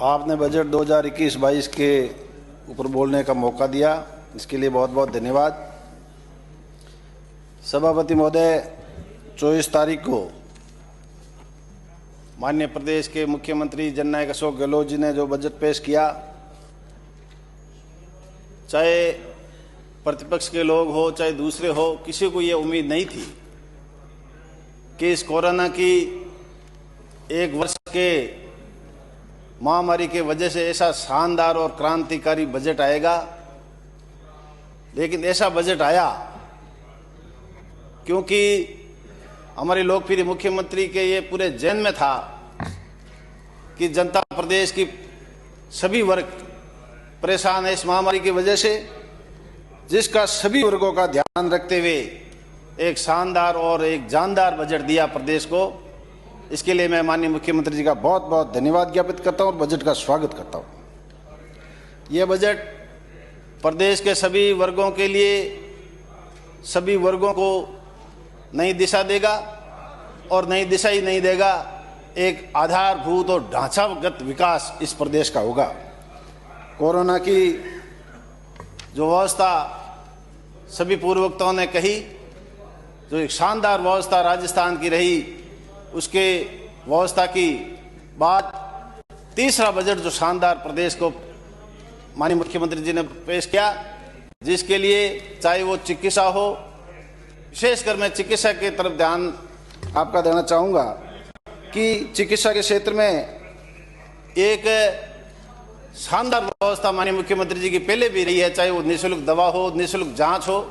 आपने बजट 2021-22 के ऊपर बोलने का मौका दिया, इसके लिए बहुत बहुत धन्यवाद। सभापति महोदय, 24 तारीख को माननीय प्रदेश के मुख्यमंत्री जननायक अशोक गहलोत जी ने जो बजट पेश किया, चाहे प्रतिपक्ष के लोग हो चाहे दूसरे हो, किसी को ये उम्मीद नहीं थी कि इस कोरोना की एक वर्ष के महामारी के वजह से ऐसा शानदार और क्रांतिकारी बजट आएगा। लेकिन ऐसा बजट आया क्योंकि हमारे लोकप्रिय मुख्यमंत्री के ये पूरे जहन में था कि जनता प्रदेश की सभी वर्ग परेशान है इस महामारी की वजह से, जिसका सभी वर्गों का ध्यान रखते हुए एक शानदार और एक जानदार बजट दिया प्रदेश को। इसके लिए मैं माननीय मुख्यमंत्री जी का बहुत बहुत धन्यवाद ज्ञापित करता हूं और बजट का स्वागत करता हूं। यह बजट प्रदेश के सभी वर्गों के लिए, सभी वर्गों को नई दिशा देगा और नई दिशा ही नहीं देगा, एक आधारभूत और ढांचागत विकास इस प्रदेश का होगा। कोरोना की जो व्यवस्था सभी पूर्ववक्ताओं ने कही, जो एक शानदार व्यवस्था राजस्थान की रही, उसके व्यवस्था की बाद तीसरा बजट जो शानदार प्रदेश को माननीय मुख्यमंत्री जी ने पेश किया, जिसके लिए चाहे वो चिकित्सा हो, विशेषकर मैं चिकित्सा की तरफ ध्यान आपका देना चाहूँगा कि चिकित्सा के क्षेत्र में एक शानदार व्यवस्था माननीय मुख्यमंत्री जी की पहले भी रही है, चाहे वो निःशुल्क दवा हो, निःशुल्क जांच हो,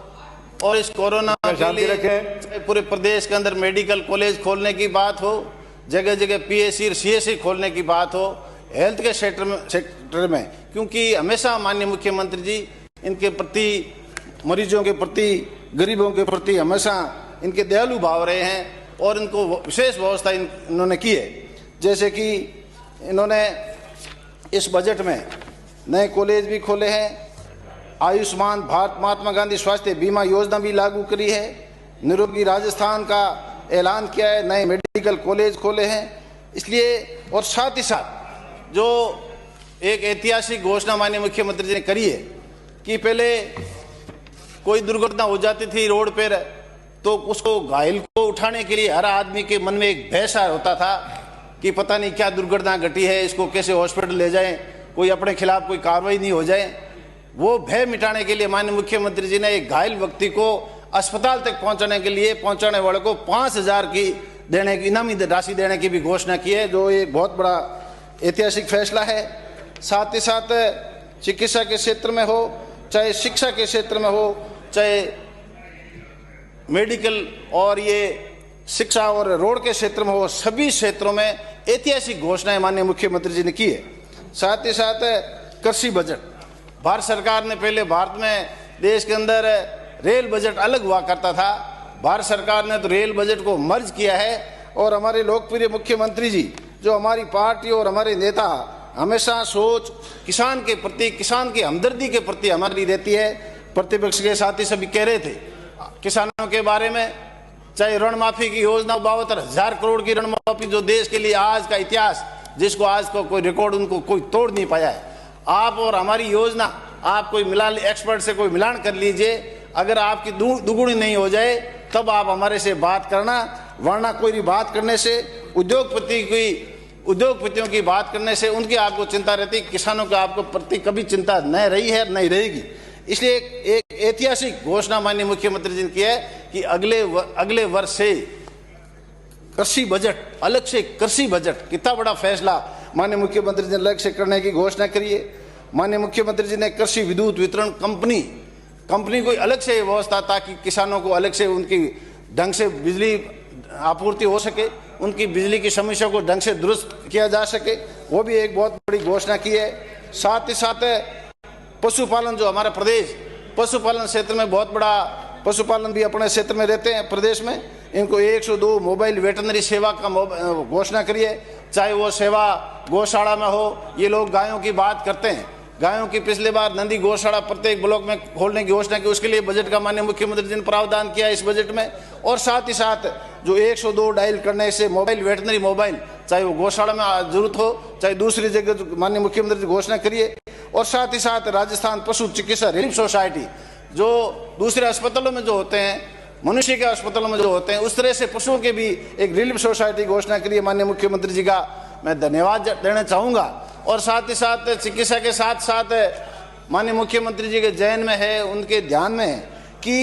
और इस कोरोना के लिए पूरे प्रदेश के अंदर मेडिकल कॉलेज खोलने की बात हो, जगह जगह पीएससी और सीएससी खोलने की बात हो, हेल्थ के सेक्टर में क्योंकि हमेशा माननीय मुख्यमंत्री जी इनके प्रति, मरीजों के प्रति, गरीबों के प्रति हमेशा इनके दयालु भाव रहे हैं और इनको विशेष व्यवस्था इन्होंने की है। जैसे कि इन्होंने इस बजट में नए कॉलेज भी खोले हैं, आयुष्मान भारत महात्मा गांधी स्वास्थ्य बीमा योजना भी लागू करी है, निरोगी राजस्थान का ऐलान किया है, नए मेडिकल कॉलेज खोले हैं। इसलिए और साथ ही साथ जो एक ऐतिहासिक घोषणा माननीय मुख्यमंत्री जी ने करी है कि पहले कोई दुर्घटना हो जाती थी रोड पर तो उसको घायल को उठाने के लिए हर आदमी के मन में एक भय सा होता था कि पता नहीं क्या दुर्घटना घटी है, इसको कैसे हॉस्पिटल ले जाएं, कोई अपने खिलाफ कोई कार्रवाई नहीं हो जाए। वो भय मिटाने के लिए माननीय मुख्यमंत्री जी ने एक घायल व्यक्ति को अस्पताल तक पहुंचाने के लिए पहुंचाने वाले को 5,000 की देने की इनामी राशि देने की भी घोषणा की है, जो एक बहुत बड़ा ऐतिहासिक फैसला है। साथ ही साथ चिकित्सा के क्षेत्र में हो, चाहे शिक्षा के क्षेत्र में हो, चाहे मेडिकल और ये शिक्षा और रोड के क्षेत्र में हो, सभी क्षेत्रों में ऐतिहासिक घोषणाएं माननीय मुख्यमंत्री जी ने की है। साथ ही साथ कृषि बजट, भारत सरकार ने पहले भारत में देश के अंदर रेल बजट अलग हुआ करता था, भारत सरकार ने तो रेल बजट को मर्ज किया है और हमारे लोकप्रिय मुख्यमंत्री जी, जो हमारी पार्टी और हमारे नेता हमेशा सोच किसान के प्रति, किसान की हमदर्दी के प्रति हमारी रहती है। प्रतिपक्ष के साथी सभी कह रहे थे किसानों के बारे में, चाहे ऋण माफी की योजना 72,000 करोड़ की ऋण माफी, जो देश के लिए आज का इतिहास, जिसको आज को कोई रिकॉर्ड उनको कोई तोड़ नहीं पाया है। आप और हमारी योजना, आप कोई मिलान एक्सपर्ट से कोई मिलान कर लीजिए, अगर आपकी दुगुनी नहीं हो जाए तब आप हमारे से बात करना, वरना कोई भी बात करने से उद्योगपतियों की बात करने से उनकी आपको चिंता रहती, किसानों की आपको प्रति कभी चिंता न रही है, नहीं रहेगी। इसलिए एक ऐतिहासिक घोषणा माननीय मुख्यमंत्री जी ने की है कि अगले वर्ष से कृषि बजट, अलग से कृषि बजट, कितना बड़ा फैसला माननीय मुख्यमंत्री जी ने अलग से करने की घोषणा करी है। माननीय मुख्यमंत्री जी ने कृषि विद्युत वितरण कंपनी को अलग से व्यवस्था, ताकि किसानों को अलग से उनकी ढंग से बिजली आपूर्ति हो सके, उनकी बिजली की समस्या को ढंग से दुरुस्त किया जा सके, वो भी एक बहुत बड़ी घोषणा की है। साथ ही साथ पशुपालन, जो हमारा प्रदेश पशुपालन क्षेत्र में बहुत बड़ा, पशुपालन भी अपने क्षेत्र में रहते हैं प्रदेश में, इनको 102 मोबाइल वेटरनरी सेवा का घोषणा करी है। चाहे वो सेवा गौशाला में हो, ये लोग गायों की बात करते हैं, गायों की पिछले बार नंदी गौशाला प्रत्येक ब्लॉक में खोलने की घोषणा की, उसके लिए बजट का माननीय मुख्यमंत्री जी ने प्रावधान किया इस बजट में। और साथ ही साथ जो 102 डायल करने से मोबाइल, वेटनरी मोबाइल, चाहे वो गौशाला में जरूरत हो चाहे दूसरी जगह, माननीय मुख्यमंत्री जी घोषणा करिए। और साथ ही साथ राजस्थान पशु चिकित्सा रिलीफ सोसाइटी, जो दूसरे अस्पतालों में जो होते हैं, मनुष्य के अस्पतालों में जो होते हैं, उस तरह से पशुओं के भी एक रिलीफ सोसाइटी घोषणा करिए। माननीय मुख्यमंत्री जी का मैं धन्यवाद देना चाहूँगा। और साथ ही साथ चिकित्सा के साथ साथ माननीय मुख्यमंत्री जी के जहन में है, उनके ध्यान में है कि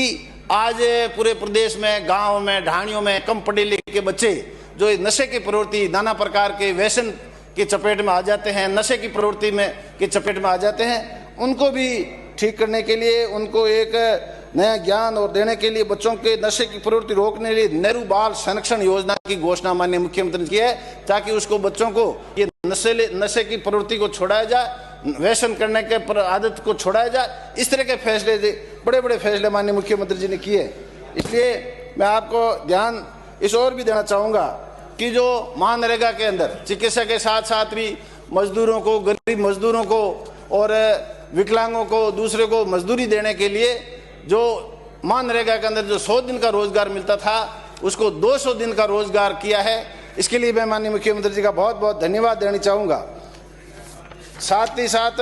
आज पूरे प्रदेश में, गांव में, ढाणियों में कम पढ़े लिखे बच्चे जो नशे की प्रवृत्ति, नाना प्रकार के व्यसन की चपेट में आ जाते हैं, नशे की प्रवृत्ति में की चपेट में आ जाते हैं, उनको भी ठीक करने के लिए, उनको एक नया ज्ञान और देने के लिए, बच्चों के नशे की प्रवृत्ति रोकने के लिए नेहरू बाल संरक्षण योजना की घोषणा माननीय मुख्यमंत्री ने की है, ताकि उसको बच्चों को ये नशे की प्रवृत्ति को छोड़ाया जाए, व्यसन करने के आदत को छोड़ाया जाए। इस तरह के फैसले, बड़े बड़े फैसले माननीय मुख्यमंत्री जी ने किए। इसलिए मैं आपको ध्यान इस ओर भी देना चाहूँगा कि जो मनरेगा के अंदर चिकित्सा के साथ साथ भी मजदूरों को, गरीब मजदूरों को और विकलांगों को, दूसरे को मजदूरी देने के लिए जो मनरेगा के अंदर जो 100 दिन का रोजगार मिलता था, उसको 200 दिन का रोजगार किया है। इसके लिए मैं माननीय मुख्यमंत्री जी का बहुत बहुत धन्यवाद देना चाहूँगा। साथ ही साथ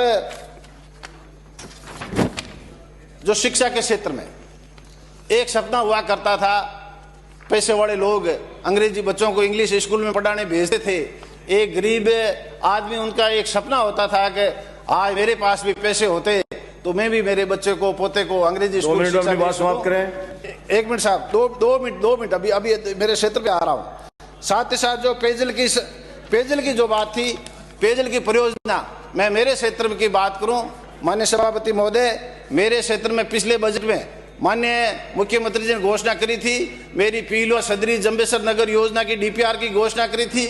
जो शिक्षा के क्षेत्र में एक सपना हुआ करता था, पैसे वाले लोग अंग्रेजी बच्चों को इंग्लिश स्कूल में पढ़ाने भेजते थे। एक गरीब आदमी, उनका एक सपना होता था कि आज मेरे पास भी पैसे होते तो मैं भी मेरे बच्चे को, पोते को अंग्रेजी स्कूल शिक्षा में समाप्त करें। 1 मिनट साहब, 2 मिनट, अभी मेरे क्षेत्र पे आ रहा हूँ। साथ ही साथ जो पेयजल की जो बात थी, पेयजल की परियोजना, मैं मेरे क्षेत्र की बात करूं, माननीय सभापति महोदय, मेरे क्षेत्र में पिछले बजट में माननीय मुख्यमंत्री जी ने घोषणा करी थी, मेरी पीलो सदरी जंबेसर नगर योजना की डीपीआर की घोषणा करी थी,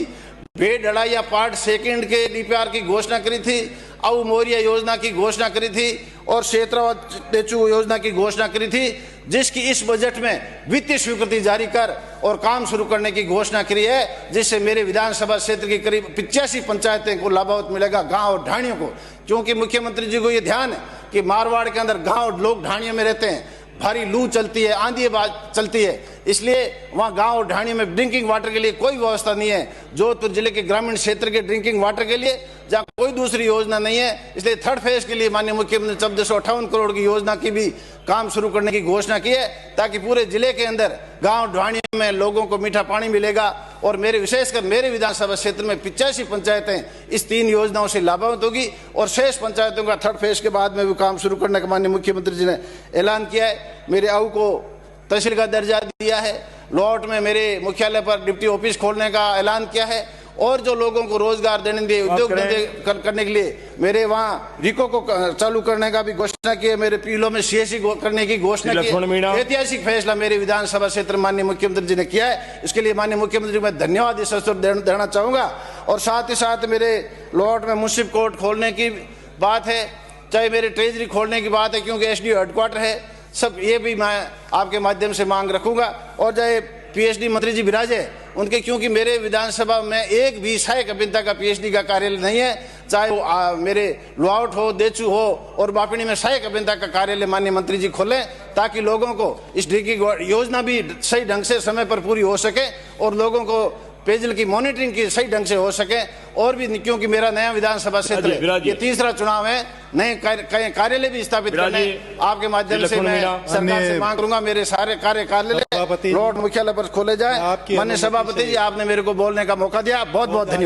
भेड़ ढलाइया पार्ट सेकंड के डीपीआर की घोषणा करी थी, अऊ मोरिया योजना की घोषणा करी थी और क्षेत्रावत टेचू योजना की घोषणा करी थी, जिसकी इस बजट में वित्तीय स्वीकृति जारी कर और काम शुरू करने की घोषणा करी है, जिससे मेरे विधानसभा क्षेत्र की करीब 85 पंचायतें को लाभान्वित मिलेगा, गांव और ढाणियों को। क्योंकि मुख्यमंत्री जी को ये ध्यान है कि मारवाड़ के अंदर गांव लोग ढाणियों में रहते हैं, भारी लू चलती है, आंधी चलती है, इसलिए वहाँ गांव और ढाणी में ड्रिंकिंग वाटर के लिए कोई व्यवस्था नहीं है। जोधपुर जिले के ग्रामीण क्षेत्र के ड्रिंकिंग वाटर के लिए जहाँ कोई दूसरी योजना नहीं है, इसलिए थर्ड फेज के लिए माननीय मुख्यमंत्री 1458 करोड़ की योजना की भी काम शुरू करने की घोषणा की है, ताकि पूरे जिले के अंदर गांव ढाणियों में लोगों को मीठा पानी मिलेगा। और विशेषकर मेरे विधानसभा क्षेत्र में 85 पंचायतें इस 3 योजनाओं से लाभान्वित होगी और शेष पंचायतों का थर्ड फेज के बाद में भी काम शुरू करने का माननीय मुख्यमंत्री जी ने ऐलान किया है। मेरे आऊ को तहसील का दर्जा दिया है, लोहाट में मेरे मुख्यालय पर डिप्टी ऑफिस खोलने का ऐलान किया है और जो लोगों को रोजगार देने के, उद्योग धंधे करने के लिए मेरे वहाँ रिको को चालू करने का भी घोषणा की है, मेरे पीलो में सीएससी करने की घोषणा की है। ऐतिहासिक फैसला मेरे विधानसभा क्षेत्र माननीय मुख्यमंत्री जी ने किया है, इसके लिए माननीय मुख्यमंत्री को मैं धन्यवाद इस अवसर देना चाहूँगा। और साथ ही साथ मेरे लोहाट में म्युनिसिपल कोर्ट खोलने की बात है, चाहे मेरे ट्रेजरी खोलने की बात है, क्योंकि एसडीओ हेडक्वार्टर है, सब ये भी मैं आपके माध्यम से मांग रखूंगा। और चाहे पीएचडी मंत्री जी विराजे उनके, क्योंकि मेरे विधानसभा में एक भी सहायक अभियंता का पीएचडी का कार्यालय नहीं है, चाहे वो मेरे लोहाट हो, देचू हो और बापिनी में सहायक अभियंता का कार्यालय माननीय मंत्री जी खोलें, ताकि लोगों को इस ड्रिंकिंग योजना भी सही ढंग से समय पर पूरी हो सके और लोगों को पेयजल की मॉनिटरिंग की सही ढंग से हो सके। और भी क्योंकि मेरा नया विधानसभा क्षेत्र ये तीसरा चुनाव है, नए कार्यालय भी स्थापित करने आपके माध्यम से मैं सरकार से मांग करूंगा, मेरे सारे कार्यालय लोहाट मुख्यालय पर खोले जाए। माननीय सभापति जी, आपने मेरे को बोलने का मौका दिया, बहुत बहुत धन्यवाद।